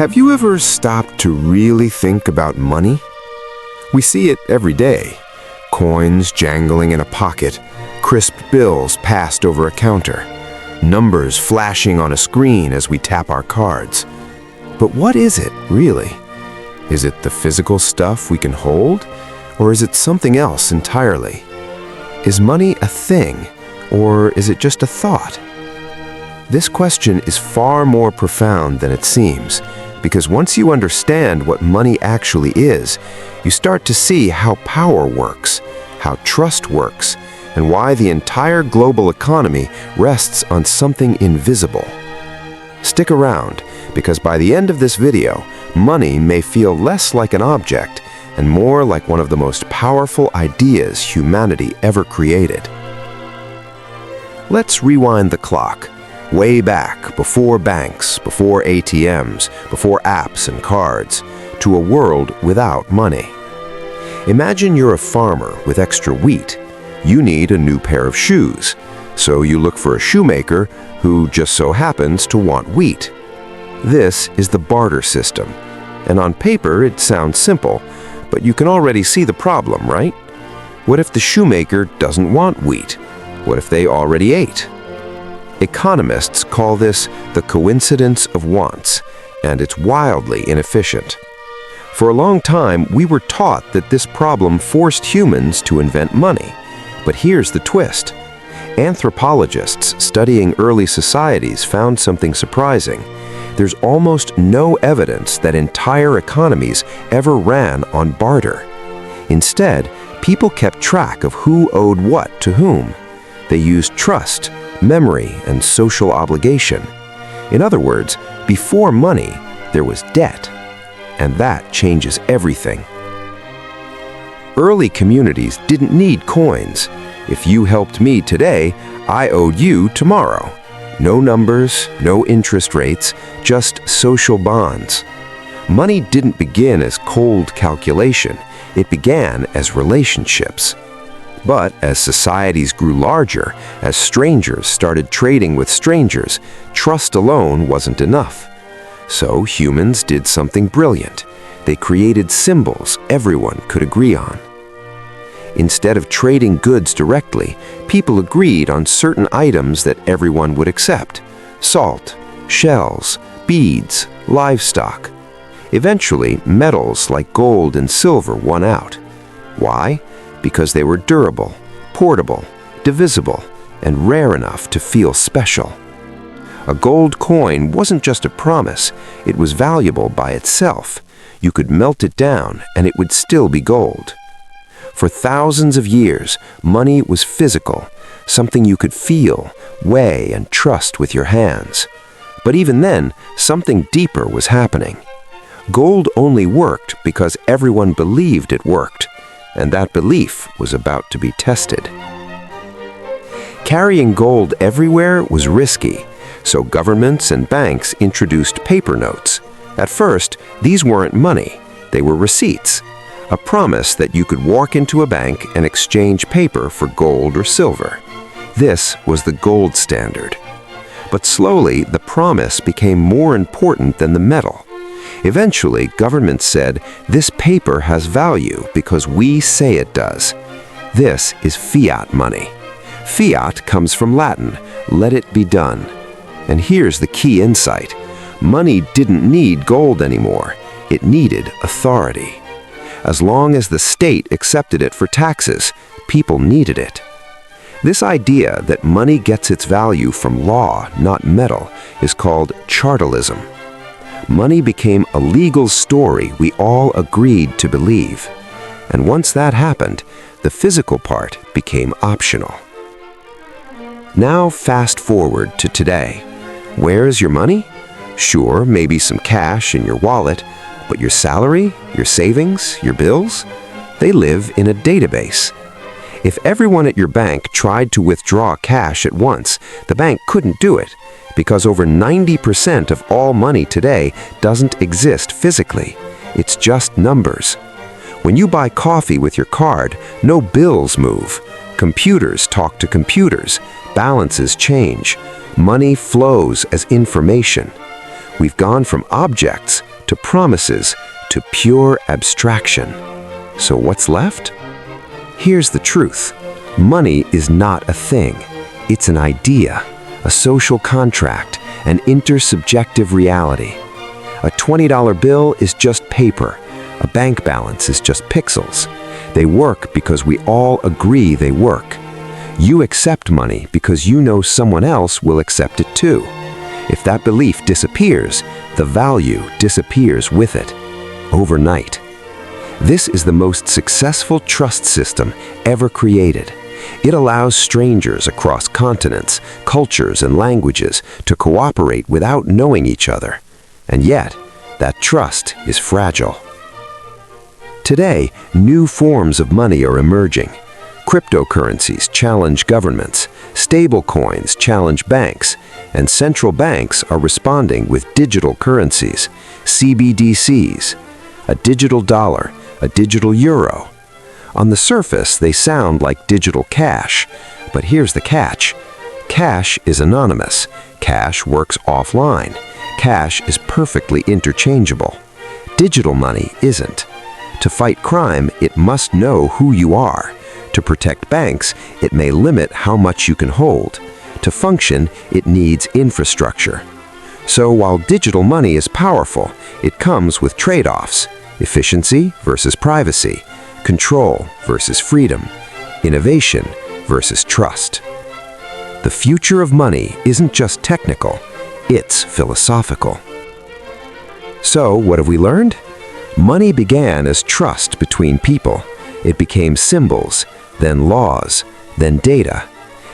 Have you ever stopped to really think about money? We see it every day. Coins jangling in a pocket, crisp bills passed over a counter, numbers flashing on a screen as we tap our cards. But what is it, really? Is it the physical stuff we can hold, or is it something else entirely? Is money a thing, or is it just a thought? This question is far more profound than it seems, because once you understand what money actually is, you start to see how power works, how trust works, and why the entire global economy rests on something invisible. Stick around, because by the end of this video, money may feel less like an object and more like one of the most powerful ideas humanity ever created. Let's rewind the clock. Way back, before banks, before ATMs, before apps and cards, to a world without money. Imagine you're a farmer with extra wheat. You need a new pair of shoes, so you look for a shoemaker who just so happens to want wheat. This is the barter system, and on paper it sounds simple, but you can already see the problem, right? What if the shoemaker doesn't want wheat? What if they already ate? Economists call this the coincidence of wants, and it's wildly inefficient. For a long time, we were taught that this problem forced humans to invent money. But here's the twist. Anthropologists studying early societies found something surprising. There's almost no evidence that entire economies ever ran on barter. Instead, people kept track of who owed what to whom. They used trust, memory, and social obligation. In other words, before money, there was debt. And that changes everything. Early communities didn't need coins. If you helped me today, I owed you tomorrow. No numbers, no interest rates, just social bonds. Money didn't begin as cold calculation. It began as relationships. But as societies grew larger, as strangers started trading with strangers, trust alone wasn't enough. So humans did something brilliant. They created symbols everyone could agree on. Instead of trading goods directly, people agreed on certain items that everyone would accept: salt, shells, beads, livestock. Eventually, metals like gold and silver won out. Why? Because they were durable, portable, divisible, and rare enough to feel special. A gold coin wasn't just a promise, it was valuable by itself. You could melt it down and it would still be gold. For thousands of years, money was physical, something you could feel, weigh, and trust with your hands. But even then, something deeper was happening. Gold only worked because everyone believed it worked, and that belief was about to be tested. Carrying gold everywhere was risky, so governments and banks introduced paper notes. At first, these weren't money, they were receipts, a promise that you could walk into a bank and exchange paper for gold or silver. This was the gold standard. But slowly, the promise became more important than the metal. Eventually, governments said, this paper has value because we say it does. This is fiat money. Fiat comes from Latin, let it be done. And here's the key insight. Money didn't need gold anymore. It needed authority. As long as the state accepted it for taxes, people needed it. This idea that money gets its value from law, not metal, is called chartalism. Money became a legal story we all agreed to believe. And once that happened, the physical part became optional. Now fast forward to today. Where is your money? Sure, maybe some cash in your wallet, but your salary, your savings, your bills? They live in a database. If everyone at your bank tried to withdraw cash at once, the bank couldn't do it, because over 90% of all money today doesn't exist physically. It's just numbers. When you buy coffee with your card, no bills move. Computers talk to computers. Balances change. Money flows as information. We've gone from objects to promises to pure abstraction. So what's left? Here's the truth. Money is not a thing. It's an idea, a social contract, an intersubjective reality. A $20 bill is just paper. A bank balance is just pixels. They work because we all agree they work. You accept money because you know someone else will accept it too. If that belief disappears, the value disappears with it, overnight. This is the most successful trust system ever created. It allows strangers across continents, cultures, and languages to cooperate without knowing each other. And yet, that trust is fragile. Today, new forms of money are emerging. Cryptocurrencies challenge governments, stablecoins challenge banks, and central banks are responding with digital currencies, CBDCs, a digital dollar, a digital euro. On the surface, they sound like digital cash, but here's the catch. Cash is anonymous. Cash works offline. Cash is perfectly interchangeable. Digital money isn't. To fight crime, it must know who you are. To protect banks, it may limit how much you can hold. To function, it needs infrastructure. So while digital money is powerful, it comes with trade-offs: efficiency versus privacy, control versus freedom, innovation versus trust. The future of money isn't just technical, it's philosophical. So, what have we learned? Money began as trust between people. It became symbols, then laws, then data.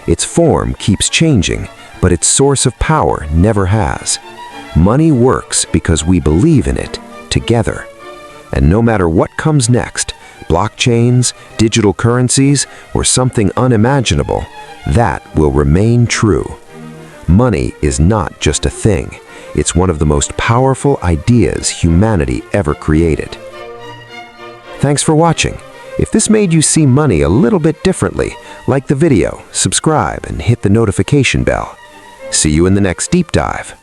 Its form keeps changing, but its source of power never has. Money works because we believe in it, together. And no matter what comes next, blockchains, digital currencies, or something unimaginable, that will remain true. Money is not just a thing. It's one of the most powerful ideas humanity ever created. Thanks for watching. If this made you see money a little bit differently, like the video, subscribe, and hit the notification bell. See you in the next deep dive.